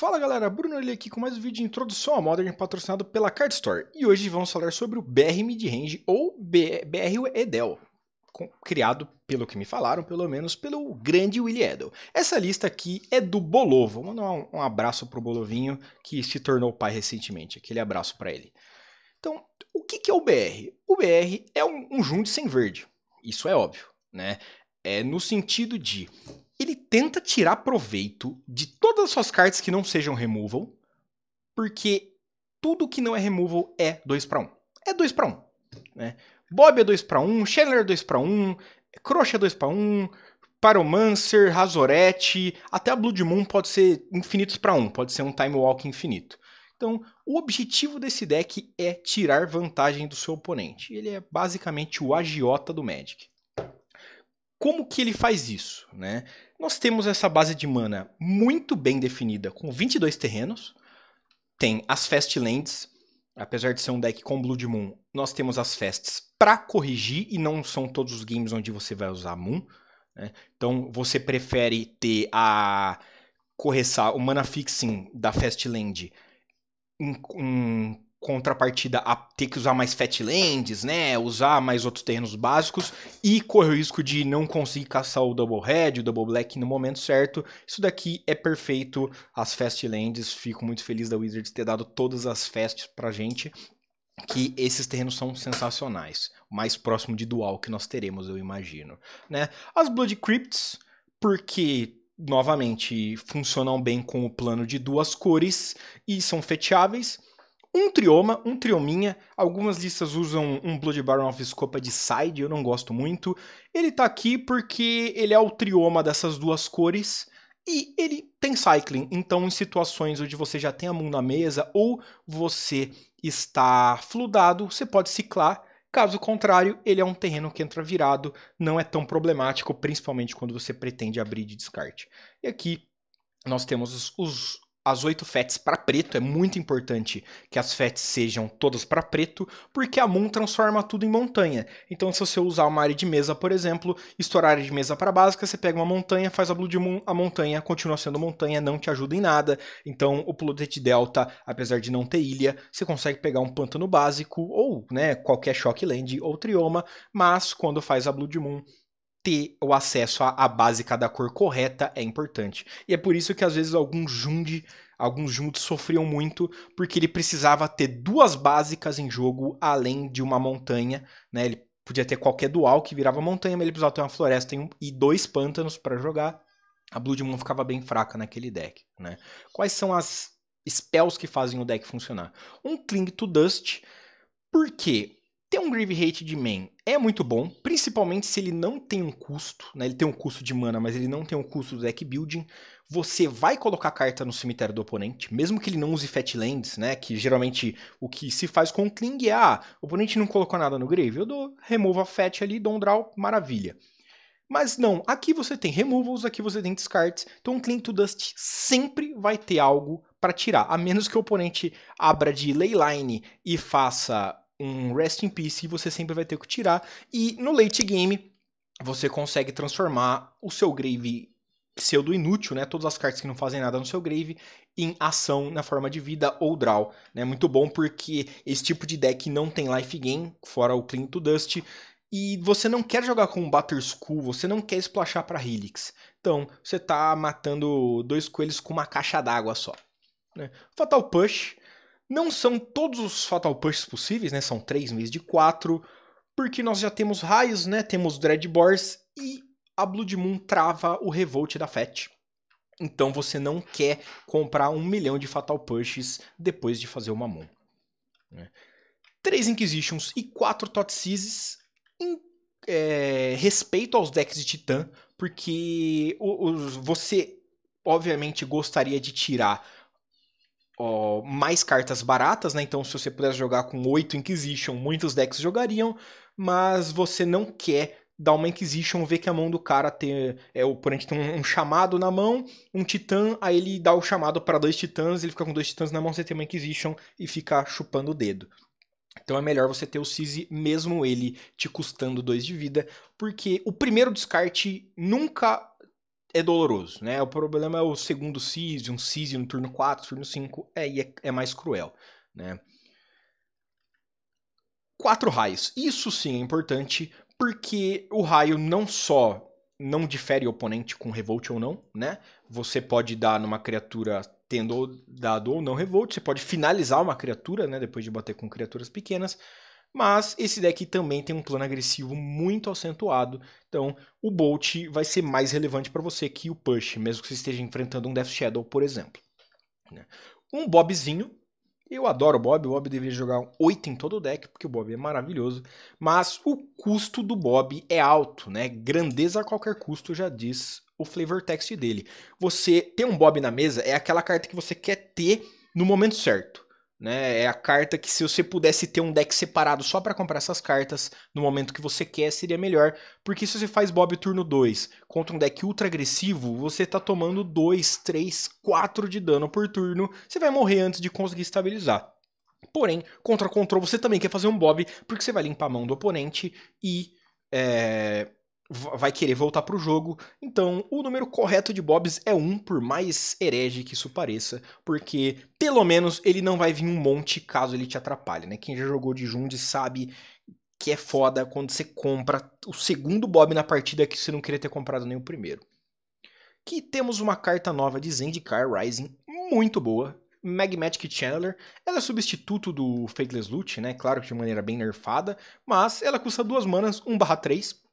Fala galera, Bruno ali aqui com mais um vídeo de introdução à Modern patrocinado pela Card Store. E hoje vamos falar sobre o BR Midrange ou BR Edel, criado, pelo que me falaram, pelo menos pelo grande Willy Edel. Essa lista aqui é do Bolovo. Vou mandar um abraço pro Bolovinho que se tornou pai recentemente. Aquele abraço para ele. Então, o que é o BR? O BR é um Jund sem verde. Isso é óbvio, né? É no sentido de ele tenta tirar proveito de todas as suas cartas que não sejam removal, porque tudo que não é removal é 2 para 1. É 2 para 1, né? Bob é 2 para 1, Chandler é 2 para 1, Crocha é 2 para 1, Pyromancer, Razorette, até a Blood Moon pode ser infinitos para 1, pode ser um Time Walk infinito. Então, o objetivo desse deck é tirar vantagem do seu oponente. Ele é basicamente o agiota do Magic. Como que ele faz isso, né? Nós temos essa base de mana muito bem definida, com 22 terrenos. Tem as Fast Lands, apesar de ser um deck com Blood Moon, nós temos as Fasts para corrigir, e não são todos os games onde você vai usar Moon, né? Então você prefere ter a correção, o mana fixing da Fast Land em contrapartida a ter que usar mais Fatlands, né? Usar mais outros terrenos básicos e correr o risco de não conseguir caçar o Double Red, o Double Black no momento certo. Isso daqui é perfeito. As Fastlands, fico muito feliz da Wizards ter dado todas as Fasts pra gente, que esses terrenos são sensacionais. O mais próximo de dual que nós teremos, eu imagino, né? As Blood Crypts, porque novamente funcionam bem com o plano de duas cores e são feteáveis. Um triominha, algumas listas usam um Blood Baron of Scopa de side, eu não gosto muito. Ele tá aqui porque ele é o trioma dessas duas cores e ele tem cycling, então em situações onde você já tem a mão na mesa ou você está fludado, você pode ciclar. Caso contrário, ele é um terreno que entra virado, não é tão problemático, principalmente quando você pretende abrir de descarte. E aqui nós temos as 8 FETs para preto. É muito importante que as FETs sejam todas para preto, porque a Moon transforma tudo em montanha. Então, se você usar uma área de mesa, por exemplo, estourar a área de mesa para básica, você pega uma montanha, faz a Blood Moon, a montanha continua sendo montanha, não te ajuda em nada. Então, o Polluted Delta, apesar de não ter ilha, você consegue pegar um pântano básico, ou né, qualquer Shockland ou Trioma, mas quando faz a Blood Moon, ter o acesso à básica da cor correta é importante. E é por isso que às vezes alguns Junds sofriam muito, porque ele precisava ter duas básicas em jogo, além de uma montanha, né? Ele podia ter qualquer dual que virava montanha, mas ele precisava ter uma floresta e 2 pântanos para jogar. A Blood Moon ficava bem fraca naquele deck, né? Quais são as spells que fazem o deck funcionar? Um Cling to Dust, por quê? Ter um Grave Hate de main é muito bom, principalmente se ele não tem um custo, né? Ele tem um custo de mana, mas ele não tem um custo do deck building. Você vai colocar carta no cemitério do oponente, mesmo que ele não use Fatlands, né? Que geralmente o que se faz com o Kling é, o oponente não colocou nada no grave, eu dou remove a Fat ali, dou um draw, maravilha. Mas não, aqui você tem removals, aqui você tem descartes, então um Cling to Dust sempre vai ter algo para tirar, a menos que o oponente abra de Leyline e faça um Rest in Peace, e você sempre vai ter que tirar. E no late game, você consegue transformar o seu grave pseudo inútil, né? Todas as cartas que não fazem nada no seu grave, em ação na forma de vida ou draw. Né? Muito bom porque esse tipo de deck não tem life gain, fora o Cling to Dust. E você não quer jogar com Batterskull, você não quer splashar para Helix. Então, você tá matando 2 coelhos com uma caixa d'água só. Né? Fatal Push. Não são todos os Fatal Pushes possíveis, né? São 3 em vez de 4, porque nós já temos raios, né? Temos Dreadbores e a Blood Moon trava o Revolt da Fat. Então você não quer comprar 1 milhão de Fatal Pushes depois de fazer uma Moon. Né? 3 Inquisitions e 4 Thoughtseize em respeito aos decks de Titã, porque você obviamente gostaria de tirar mais cartas baratas, né? Então, se você pudesse jogar com 8 Inquisition, muitos decks jogariam, mas você não quer dar uma Inquisition, ver que a mão do cara tem. O oponente tem um chamado na mão, um titã, aí ele dá o chamado para 2 titãs, ele fica com 2 titãs na mão, você tem uma Inquisition e fica chupando o dedo. Então é melhor você ter o Seize, mesmo ele te custando 2 de vida, porque o primeiro descarte nunca é doloroso, né? O problema é o segundo Siege, um Siege no turno 4, turno 5, é mais cruel, né? 4 raios. Isso sim é importante, porque o raio não só não difere o oponente com Revolt ou não, né? Você pode dar numa criatura tendo dado ou não Revolt, você pode finalizar uma criatura, né? Depois de bater com criaturas pequenas. Mas esse deck também tem um plano agressivo muito acentuado, então o Bolt vai ser mais relevante para você que o Push, mesmo que você esteja enfrentando um Death Shadow, por exemplo. Um Bobzinho, eu adoro o Bob deveria jogar 8 em todo o deck, porque o Bob é maravilhoso, mas o custo do Bob é alto, né? Grandeza a qualquer custo, já diz o flavor text dele. Você ter um Bob na mesa é aquela carta que você quer ter no momento certo. Né? É a carta que, se você pudesse ter um deck separado só para comprar essas cartas no momento que você quer, seria melhor. Porque se você faz Bob turno 2 contra um deck ultra agressivo, você tá tomando 2, 3, 4 de dano por turno. Você vai morrer antes de conseguir estabilizar. Porém, contra Control você também quer fazer um Bob, porque você vai limpar a mão do oponente e vai querer voltar pro jogo. Então, o número correto de Bobs é 1, por mais herege que isso pareça, porque pelo menos ele não vai vir um monte caso ele te atrapalhe, né? Quem já jogou de Jund sabe que é foda quando você compra o segundo Bob na partida que você não queria ter comprado nem o primeiro. Que temos uma carta nova de Zendikar Rising, muito boa, Magmatic Channeler. Ela é substituto do Faithless Loot, né? Claro que de maneira bem nerfada, mas ela custa 2 manas, 1/3.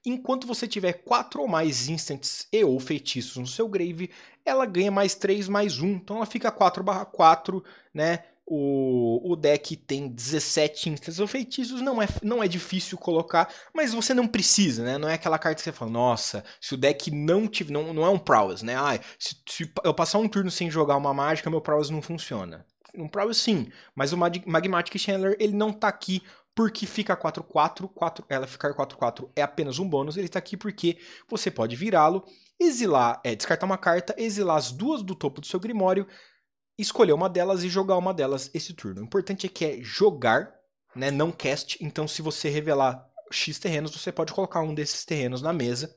Enquanto você tiver 4 ou mais instants e ou feitiços no seu grave, ela ganha mais 3, mais 1. Então ela fica 4/4, né? O deck tem 17 instants ou feitiços, não é difícil colocar, mas você não precisa, né? Não é aquela carta que você fala, nossa, se o deck não tiver. Não é um prowess, né? Se eu passar um turno sem jogar uma mágica, meu prowess não funciona. Um prowess sim, mas o Magmatic Channeler ele não tá aqui porque fica 4/4, ela ficar 4/4 é apenas um bônus, ele está aqui porque você pode virá-lo, exilar, descartar uma carta, exilar as 2 do topo do seu Grimório, escolher uma delas e jogar uma delas esse turno. O importante é que é jogar, né, não cast, então se você revelar X terrenos, você pode colocar um desses terrenos na mesa.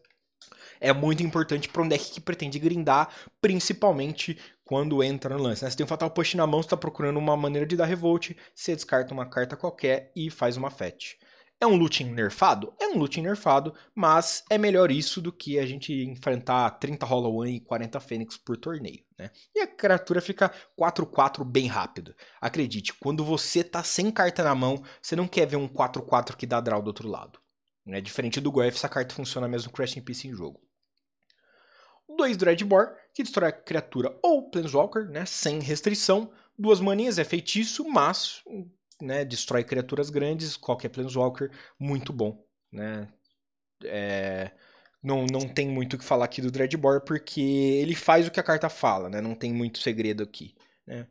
É muito importante para um deck que pretende grindar, principalmente quando entra no lance. Né? Você tem um Fatal Push na mão, você está procurando uma maneira de dar revolt, você descarta uma carta qualquer e faz uma fetch. É um looting nerfado? É um looting nerfado, mas é melhor isso do que a gente enfrentar 30 Hollow One e 40 Fênix por torneio. Né? E a criatura fica 4/4 bem rápido. Acredite, quando você tá sem carta na mão, você não quer ver um 4/4 que dá draw do outro lado. Né? Diferente do Goef, essa carta funciona mesmo com Crash Peace em jogo. 2 Dreadbore, que destrói a criatura ou Planeswalker, né, sem restrição. 2 maninhas, é feitiço, mas né, destrói criaturas grandes, qualquer Planeswalker, muito bom. Né? Não tem muito o que falar aqui do Dreadbore, porque ele faz o que a carta fala, né? Não tem muito segredo aqui. Né?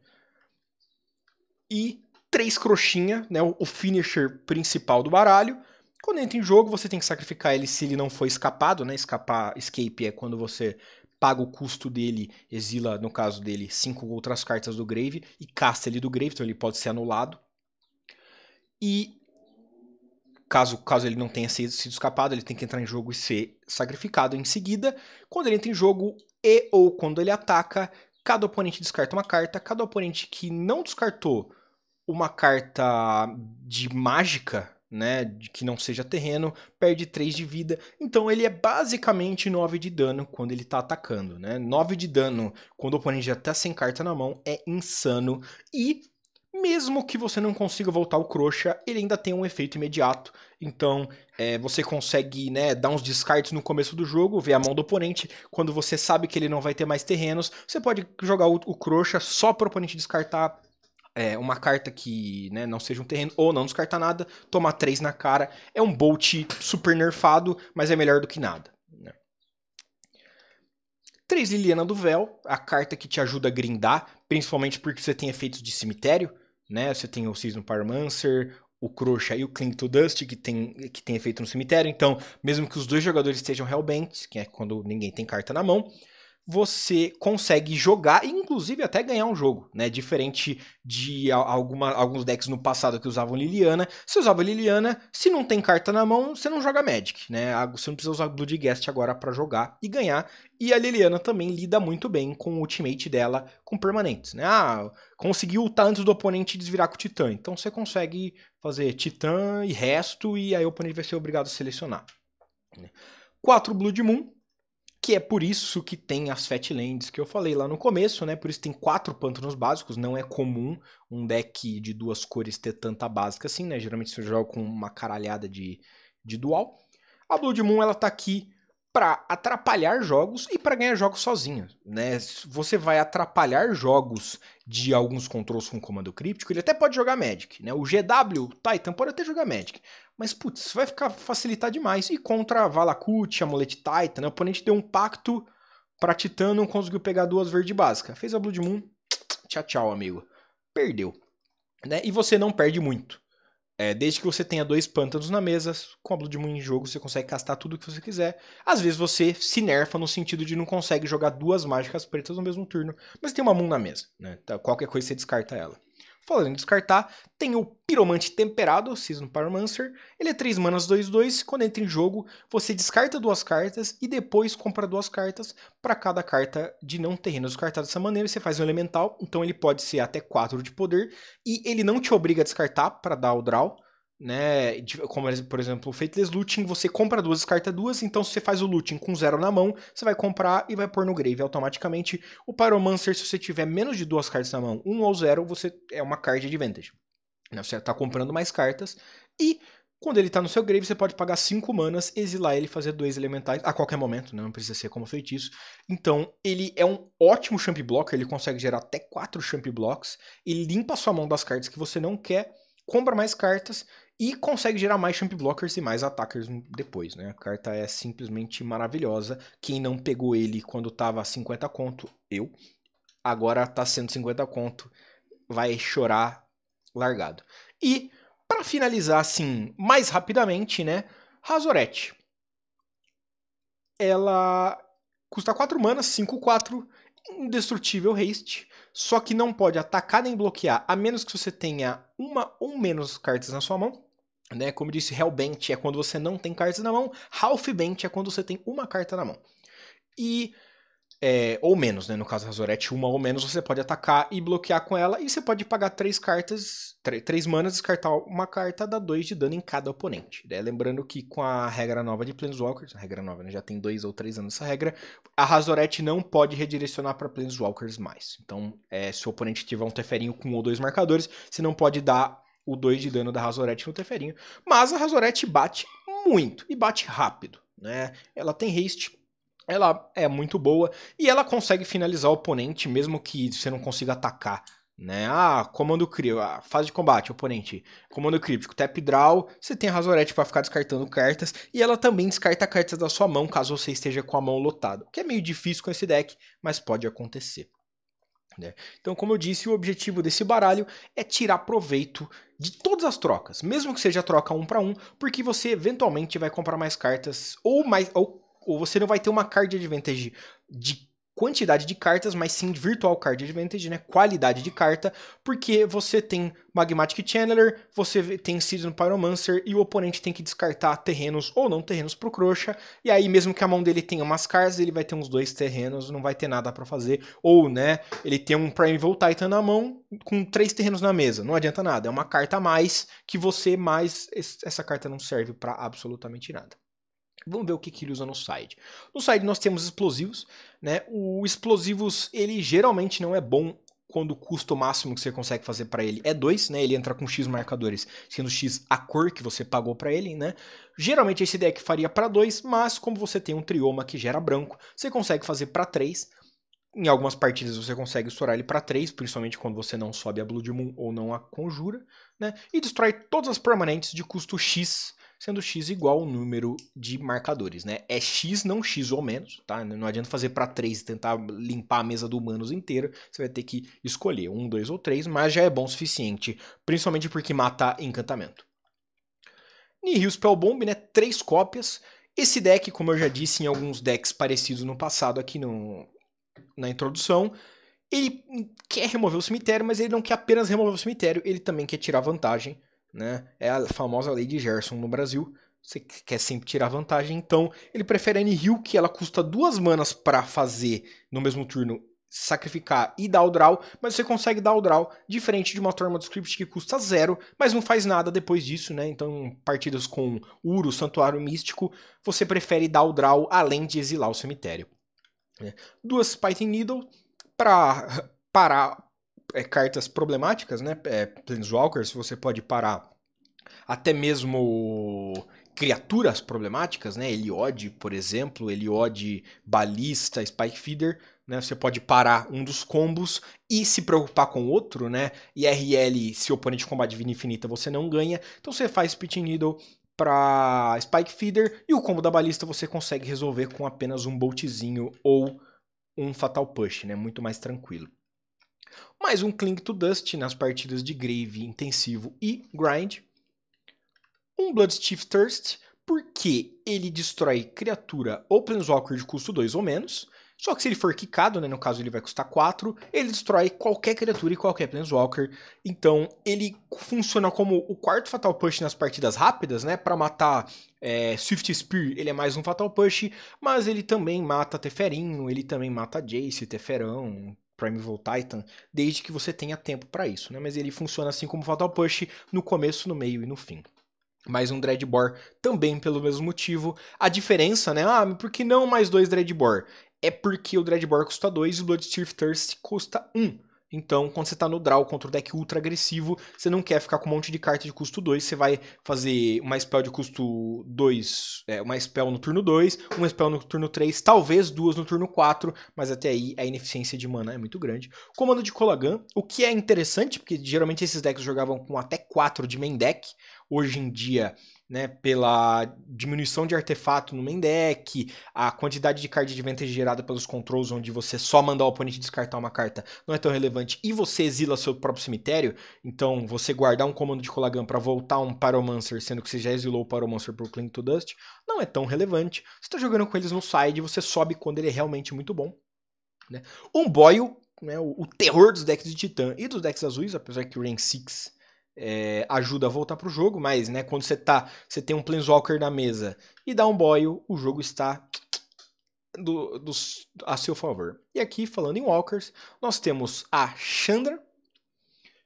E 3 Crochinha, né, o finisher principal do baralho. Quando entra em jogo, você tem que sacrificar ele se ele não for escapado, né? Escape é quando você paga o custo dele, exila, no caso dele, 5 outras cartas do grave e casta ele do grave, então ele pode ser anulado. E caso ele não tenha sido escapado, ele tem que entrar em jogo e ser sacrificado em seguida. Quando ele entra em jogo e ou quando ele ataca, cada oponente descarta uma carta. Cada oponente que não descartou uma carta de mágica, né, que não seja terreno, perde 3 de vida. Então ele é basicamente 9 de dano quando ele tá atacando, né? 9 de dano quando o oponente já tá sem carta na mão é insano. E mesmo que você não consiga voltar o Croxa, ele ainda tem um efeito imediato. Então você consegue, né, dar uns descartes no começo do jogo, ver a mão do oponente. Quando você sabe que ele não vai ter mais terrenos, você pode jogar o Croxa só para o oponente descartar uma carta que, né, não seja um terreno, ou não descartar nada, tomar 3 na cara. É um Bolt super nerfado, mas é melhor do que nada. Né? 3 Liliana do Véu, a carta que te ajuda a grindar, principalmente porque você tem efeitos de cemitério. Né? Você tem o Season Pyromancer, o Croxa e o Cling to Dust, que tem efeito no cemitério. Então, mesmo que os 2 jogadores estejam Hellbent, que é quando ninguém tem carta na mão, você consegue jogar e inclusive até ganhar um jogo, né? Diferente de alguns decks no passado que usavam Liliana. Se usava Liliana, se não tem carta na mão, você não joga Magic, né? Você não precisa usar Bloodghast agora para jogar e ganhar. E a Liliana também lida muito bem com o ultimate dela com permanentes, né? Conseguiu ultar antes do oponente desvirar com o Titã. Então você consegue fazer Titã e resto, e aí o oponente vai ser obrigado a selecionar. 4 Blood Moon, que é por isso que tem as Fatlands que eu falei lá no começo, né? Por isso tem 4 pântanos básicos, não é comum um deck de 2 cores ter tanta básica assim, né? Geralmente você joga com uma caralhada de dual. A Blood Moon, ela tá aqui para atrapalhar jogos e para ganhar jogos sozinha, né? Você vai atrapalhar jogos de alguns controles com comando críptico, ele até pode jogar Magic, né? O GW Titan pode até jogar Magic, mas putz, vai facilitar demais. E contra Valakut, Amulet Titan, né? O oponente deu um pacto para Titã, não conseguiu pegar 2 verde básica. Fez a Blood Moon, tchau, tchau, amigo. Perdeu, né? E você não perde muito. Desde que você tenha 2 pântanos na mesa, com a Blood Moon em jogo, você consegue castar tudo o que você quiser. Às vezes você se nerfa no sentido de não consegue jogar 2 mágicas pretas no mesmo turno, mas tem uma Moon na mesa, né? Então, qualquer coisa você descarta ela. Falando em descartar, tem o Piromante Temperado, Season Pyromancer. Ele é 3 manas 2/2. Quando entra em jogo, você descarta 2 cartas e depois compra 2 cartas para cada carta de não terreno descartada dessa maneira. Você faz um elemental, então ele pode ser até 4 de poder. E ele não te obriga a descartar para dar o draw, né? Como, por exemplo, o Fateless Looting, você compra 2, descarta 2, então se você faz o Looting com 0 na mão, você vai comprar e vai pôr no grave automaticamente. O Pyromancer, se você tiver menos de 2 cartas na mão, 1 ou 0, você é uma card advantage. Você está comprando mais cartas e quando ele está no seu grave, você pode pagar 5 manas, exilar ele e fazer 2 elementais a qualquer momento, né? Não precisa ser como feitiço. Então, ele é um ótimo champ blocker, ele consegue gerar até 4 champ blocks, ele limpa a sua mão das cartas que você não quer, compra mais cartas e consegue gerar mais champ blockers e mais attackers depois, né? A carta é simplesmente maravilhosa. Quem não pegou ele quando tava 50 conto, eu. Agora tá sendo 50 conto, vai chorar largado. E, para finalizar assim, mais rapidamente, né? Razorette. Ela custa 4 manas, 5/4, indestrutível haste, só que não pode atacar nem bloquear, a menos que você tenha uma ou menos cartas na sua mão. Né? Como eu disse, Hellbent é quando você não tem cartas na mão, Halfbent é quando você tem uma carta na mão. E ou menos, né? No caso da Razorette, uma ou menos, você pode atacar e bloquear com ela, e você pode pagar 3 cartas, 3 manas, descartar uma carta, dá 2 de dano em cada oponente. Né? Lembrando que com a regra nova de Planeswalkers, a regra nova, né? Já tem 2 ou 3 anos essa regra, a Razorette não pode redirecionar para Planeswalkers mais. Então, se o oponente tiver um Teferinho com 1 ou 2 marcadores, você não pode dar o 2 de dano da Razorette no Teferinho. Mas a Razorette bate muito, e bate rápido. Né? Ela tem haste, ela é muito boa e ela consegue finalizar o oponente mesmo que você não consiga atacar, né? Comando críptico, fase de combate, oponente, comando críptico, tap draw, você tem a Razorette para ficar descartando cartas e ela também descarta cartas da sua mão caso você esteja com a mão lotada, o que é meio difícil com esse deck, mas pode acontecer. Né? Então, como eu disse, o objetivo desse baralho é tirar proveito de todas as trocas, mesmo que seja troca 1 para 1, porque você eventualmente vai comprar mais cartas ou você não vai ter uma card advantage de quantidade de cartas, mas sim de virtual card advantage, né? Qualidade de carta, porque você tem Magmatic Channeler, você tem Season Pyromancer e o oponente tem que descartar terrenos ou não terrenos pro Croxa, e aí mesmo que a mão dele tenha umas cartas, ele vai ter uns 2 terrenos, não vai ter nada para fazer, ou, né, ele tem um Primeval Titan na mão com 3 terrenos na mesa, não adianta nada, é uma carta a mais que você, mais essa carta não serve para absolutamente nada. Vamos ver o que ele usa no side. No side nós temos explosivos, né? O explosivos, ele geralmente não é bom quando o custo máximo que você consegue fazer para ele é 2, né? Ele entra com X marcadores, sendo X a cor que você pagou para ele, né? Geralmente esse deck faria para 2, mas como você tem um trioma que gera branco, você consegue fazer para 3. Em algumas partidas você consegue estourar ele para 3, principalmente quando você não sobe a Blood Moon ou não a conjura, né? E destrói todas as permanentes de custo X, sendo X igual ao número de marcadores, né? É X, não X ou menos, tá? Não adianta fazer para 3 e tentar limpar a mesa do Humanos inteira, você vai ter que escolher 1, 2 ou 3, mas já é bom o suficiente, principalmente porque mata encantamento. Nihil Spellbomb, né? 3 cópias. Esse deck, como eu já disse em alguns decks parecidos no passado aqui no na introdução, ele quer remover o cemitério, mas ele não quer apenas remover o cemitério, ele também quer tirar vantagem, né? É a famosa lei de Gerson no Brasil. Você quer sempre tirar vantagem, então ele prefere a Nihil, que ela custa 2 manas para fazer no mesmo turno, sacrificar e dar o draw, mas você consegue dar o draw, diferente de uma Tormod Script que custa 0, mas não faz nada depois disso, né? Então, partidas com Uro, Santuário Místico, você prefere dar o draw além de exilar o cemitério. 2 Python Needle para parar cartas problemáticas, né? Planeswalkers, você pode parar até mesmo criaturas problemáticas, né? Eliod, por exemplo, Eliod, Balista, Spike Feeder, né? Você pode parar um dos combos e se preocupar com outro, né? IRL, se o oponente combate Divina Infinita, você não ganha. Então você faz Pit Needle para Spike Feeder e o combo da Balista você consegue resolver com apenas um boltzinho ou um Fatal Push, né? Muito mais tranquilo. Mais um Cling to Dust nas partidas de Grave, Intensivo e Grind. Um Bloodstiff Thirst, porque ele destrói criatura ou Planeswalker de custo 2 ou menos. Só que se ele for quicado, né, no caso ele vai custar 4, ele destrói qualquer criatura e qualquer Planeswalker. Então ele funciona como o quarto Fatal Push nas partidas rápidas, né? Para matar Swift Spear, ele é mais um Fatal Push, mas ele também mata Teferinho, ele também mata Jace, Teferão, Primeval Titan, desde que você tenha tempo para isso, né? Mas ele funciona assim como Fatal Push no começo, no meio e no fim. Mais um Dreadbore também pelo mesmo motivo. A diferença, né? Ah, por que não mais 2 Dreadbore? É porque o Dreadbore custa 2 e o Bloodstiff Thirst custa 1. Então, quando você tá no draw contra o deck ultra agressivo, você não quer ficar com um monte de carta de custo 2, você vai fazer uma spell de custo 2, uma spell no turno 2, uma spell no turno 3, talvez 2 no turno 4, mas até aí a ineficiência de mana é muito grande. Comando de Colagan, o que é interessante, porque geralmente esses decks jogavam com até 4 de main deck, hoje em dia, né, pela diminuição de artefato no main deck, a quantidade de card advantage gerada pelos controls, onde você só mandar o oponente descartar uma carta não é tão relevante, e você exila seu próprio cemitério, então você guardar um comando de Colagan para voltar um Pyromancer, sendo que você já exilou o Pyromancer por Cling to Dust, não é tão relevante. Você está jogando com eles no side, você sobe quando ele é realmente muito bom. Né? Um Boyle, né, o terror dos decks de Titã e dos decks azuis, apesar que o Rain 6 ajuda a voltar pro jogo, mas né, quando você tem um Planeswalker na mesa e dá um Boyle, o jogo está a seu favor. E aqui, falando em Walkers, nós temos a Chandra,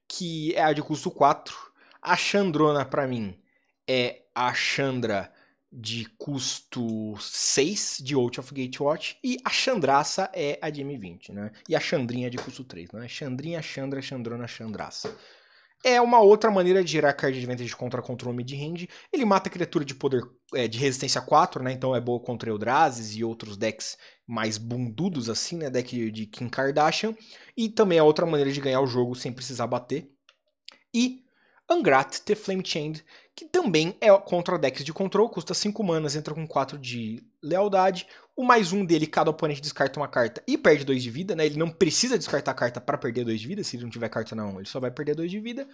que é a de custo 4. A Chandrona, para mim, é a Chandra de custo 6 de Oath of Gatewatch, e a Chandraça é a de M20, né? E a Chandrinha é de custo 3, né? Chandrinha, Chandra, Chandrona, Chandraça. É uma outra maneira de gerar card advantage contra control mid-range. Ele mata criatura de poder de resistência 4, né? Então é boa contra Eldrazi e outros decks mais bundudos assim, né? Deck de Kim Kardashian. E também é outra maneira de ganhar o jogo sem precisar bater. E Ungrat, The Flame Chained, que também é contra decks de control, custa 5 manas, entra com 4 de lealdade. O mais um dele, cada oponente descarta uma carta e perde 2 de vida, né? Ele não precisa descartar a carta para perder 2 de vida, se ele não tiver carta na mão, ele só vai perder 2 de vida.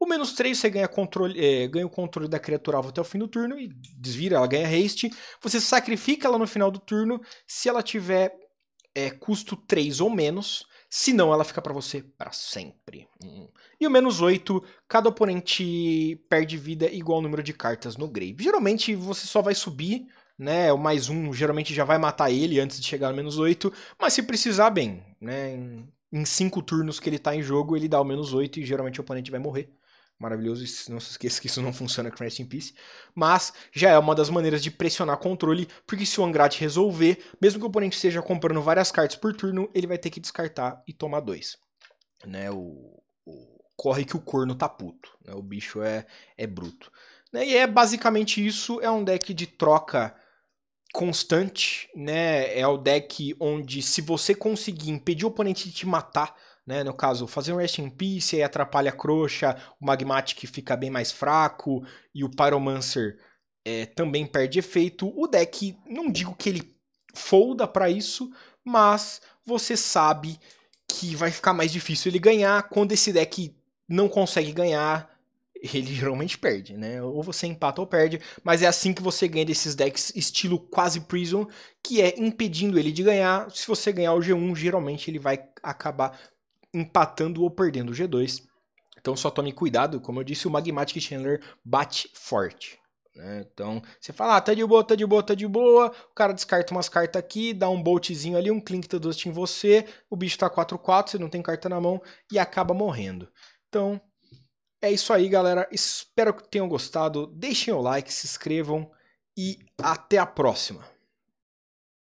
O menos 3 você ganha o controle da criatura alvo até o fim do turno e desvira, ela ganha haste. Você sacrifica ela no final do turno se ela tiver custo 3 ou menos. Se não, ela fica pra você para sempre. E o menos 8, cada oponente perde vida igual ao número de cartas no grave. Geralmente você só vai subir, né? O mais 1 geralmente já vai matar ele antes de chegar no menos 8. Mas se precisar, bem, né? Em 5 turnos que ele tá em jogo, ele dá o menos 8 e geralmente o oponente vai morrer. Maravilhoso, não se esqueça que isso não funciona com Rest in Peace. Mas já é uma das maneiras de pressionar controle, porque se o Ungrat resolver, mesmo que o oponente esteja comprando várias cartas por turno, ele vai ter que descartar e tomar 2. Né, corre que o corno tá puto. Né, o bicho é bruto. Né, e é basicamente isso, é um deck de troca constante, né? É o deck onde se você conseguir impedir o oponente de te matar, né? No caso, fazer um Rest in Peace, aí atrapalha a Croxa, o Magmatic fica bem mais fraco e o Pyromancer também perde efeito. O deck, não digo que ele folda para isso, mas você sabe que vai ficar mais difícil ele ganhar. Quando esse deck não consegue ganhar, ele geralmente perde, né? Ou você empata ou perde, mas é assim que você ganha desses decks estilo quase Prison, que é impedindo ele de ganhar. Se você ganhar o G1, geralmente ele vai acabar empatando ou perdendo o G2. Então só tome cuidado, como eu disse, o Magmatic Chandler bate forte. Né? Então você fala, tá de boa, tá de boa, tá de boa. O cara descarta umas cartas aqui, dá um boltzinho ali, um Clink to Dust em você. O bicho tá 4/4, você não tem carta na mão e acaba morrendo. Então é isso aí, galera. Espero que tenham gostado. Deixem o like, se inscrevam e até a próxima.